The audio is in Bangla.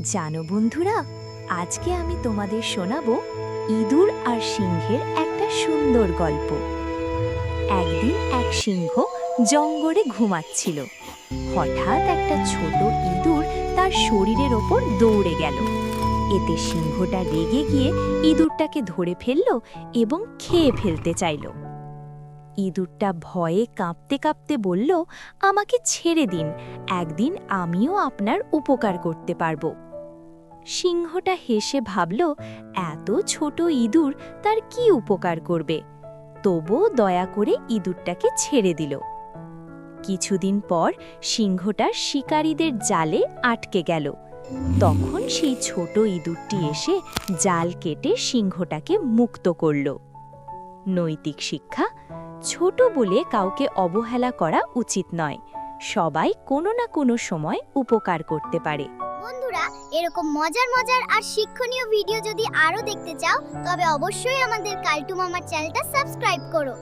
জানো বন্ধুরা, আজকে আমি তোমাদের শোনাবো ইঁদুর আর সিংহের একটা সুন্দর গল্প। একদিন এক সিংহ জঙ্গলে ঘুমাচ্ছিল। হঠাৎ একটা ছোট ইঁদুর তার শরীরের ওপর দৌড়ে গেল। এতে সিংহটা রেগে গিয়ে ইঁদুরটাকে ধরে ফেলল এবং খেয়ে ফেলতে চাইল। ইঁদুরটা ভয়ে কাঁপতে কাঁপতে বলল, আমাকে ছেড়ে দিন, একদিন আমিও আপনার উপকার করতে পারবো। সিংহটা হেসে ভাবল, এত ছোট ইঁদুর তার কি উপকার করবে, তবুও দয়া করে ইঁদুরটাকে ছেড়ে দিল। কিছুদিন পর সিংহটা শিকারীদের জালে আটকে গেল। তখন সেই ছোট ইঁদুরটি এসে জাল কেটে সিংহটাকে মুক্ত করল। নৈতিক শিক্ষা: ছোট বলে কাউকে অবহেলা করা উচিত নয়। সবাই কোনো না কোনো সময় উপকার করতে পারে। বন্ধুরা, এরকম মজার মজার আর শিক্ষণীয় ভিডিও যদি আরো দেখতে চাও তবে অবশ্যই আমাদের কালটু মামার চ্যানেলটা সাবস্ক্রাইব করো।